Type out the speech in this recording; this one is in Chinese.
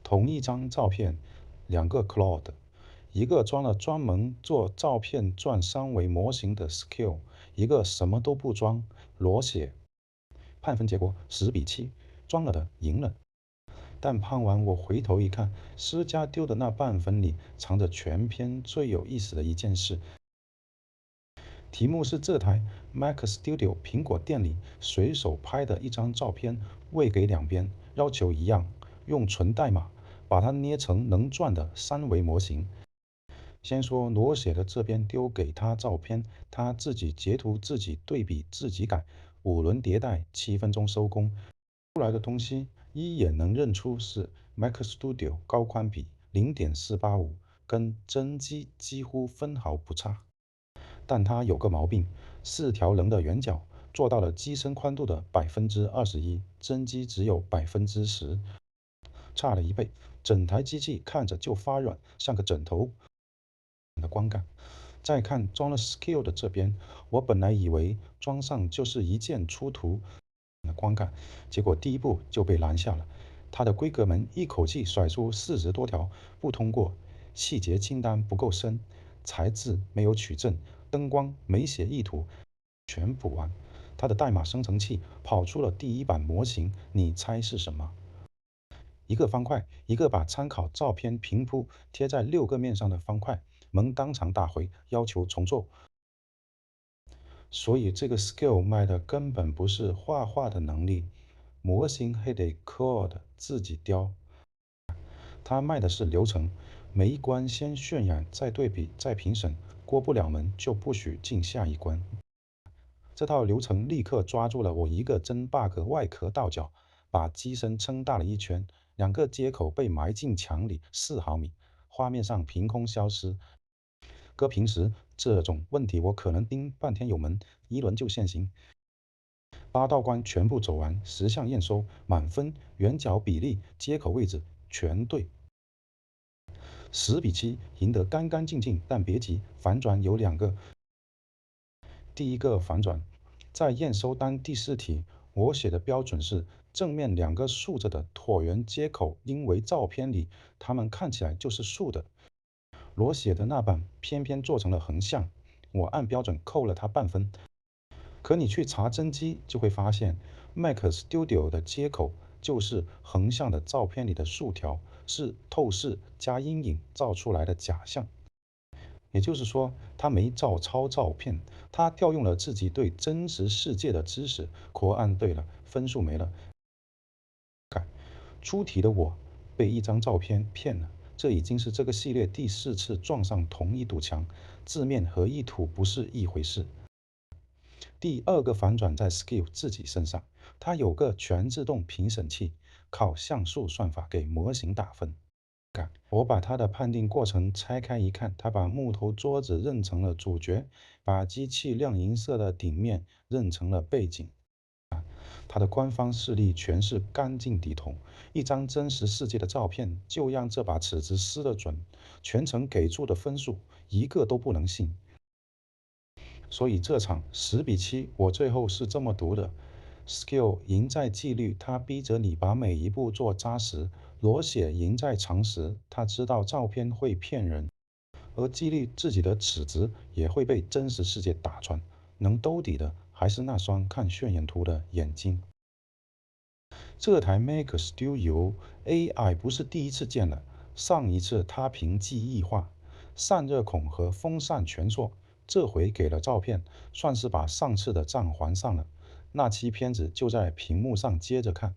同一张照片，两个 Claude，一个装了专门做照片转三维模型的 Skill，一个什么都不装，裸写。判分结果10比7，装了的赢了。但判完我回头一看，施加丢的那半分里藏着全篇最有意思的一件事。题目是这台 Mac Studio 苹果店里随手拍的一张照片，喂给两边，要求一样，用纯代码把它捏成能转的三维模型。先说裸写的这边丢给他照片，他自己截图、自己对比、自己改，5轮迭代，7分钟收工。出来的东西一眼能认出是 Mac Studio 高宽比0.485，跟真机几乎分毫不差。但它有个毛病，4条棱的圆角做到了机身宽度的21%，真机只有10%，差了1倍。整台机器看着就发软，像个枕头的观感。再看装了 Skill 的这边，我本来以为装上就是一键出图的观感，结果第一步就被拦下了。它的规格门一口气甩出40多条不通过，细节清单不够深，材质没有取证，灯光没写意图，全补完。它的代码生成器跑出了第一版模型，你猜是什么？一个方块，一个把参考照片平铺贴在6个面上的方块，门当场打回，要求重做。所以这个 skill 卖的根本不是画画的能力，模型还得 code 自己雕，它卖的是流程，每一关先渲染，再对比，再评审，过不了门就不许进下一关。这套流程立刻抓住了我一个真 bug， 外壳倒角，把机身撑大了一圈，2个接口被埋进墙里4毫米，画面上凭空消失。搁平时这种问题我可能盯半天有门，1轮就现形。8道关全部走完，10项验收，满分，圆角比例、接口位置全对。10比7，赢得干干净净。但别急，反转有2个。第一个反转，在验收单第4题，我写的标准是正面2个竖着的椭圆接口，因为照片里它们看起来就是竖的，裸写的那版偏偏做成了横向，我按标准扣了它半分。可你去查真机就会发现 Mac Studio 的接口就是横向的照片里的竖条，是透视加阴影照出来的假象。也就是说，他没照抄照片，他调用了自己对真实世界的知识。括按对了，分数没了。出题的我被一张照片骗了，这已经是这个系列第4次撞上同一堵墙，字面和意图不是一回事。第二个反转在 Skill 自己身上，它有个全自动评审器，靠像素算法给模型打分。我把它的判定过程拆开一看，它把木头桌子认成了主角，把机器亮银色的顶面认成了背景。它的官方示例全是干净底头，一张真实世界的照片就让这把尺子撕得准，全程给出的分数一个都不能信。所以这场10比7，我最后是这么读的：Skill 赢在纪律，他逼着你把每一步做扎实；裸写赢在常识，他知道照片会骗人，而纪律自己的尺子也会被真实世界打穿。能兜底的还是那双看渲染图的眼睛。这台 Mac Studio AI 不是第一次见了，上一次它凭记忆化，散热孔和风扇全错，这回给了照片，算是把上次的账还上了。那期片子就在屏幕上接着看。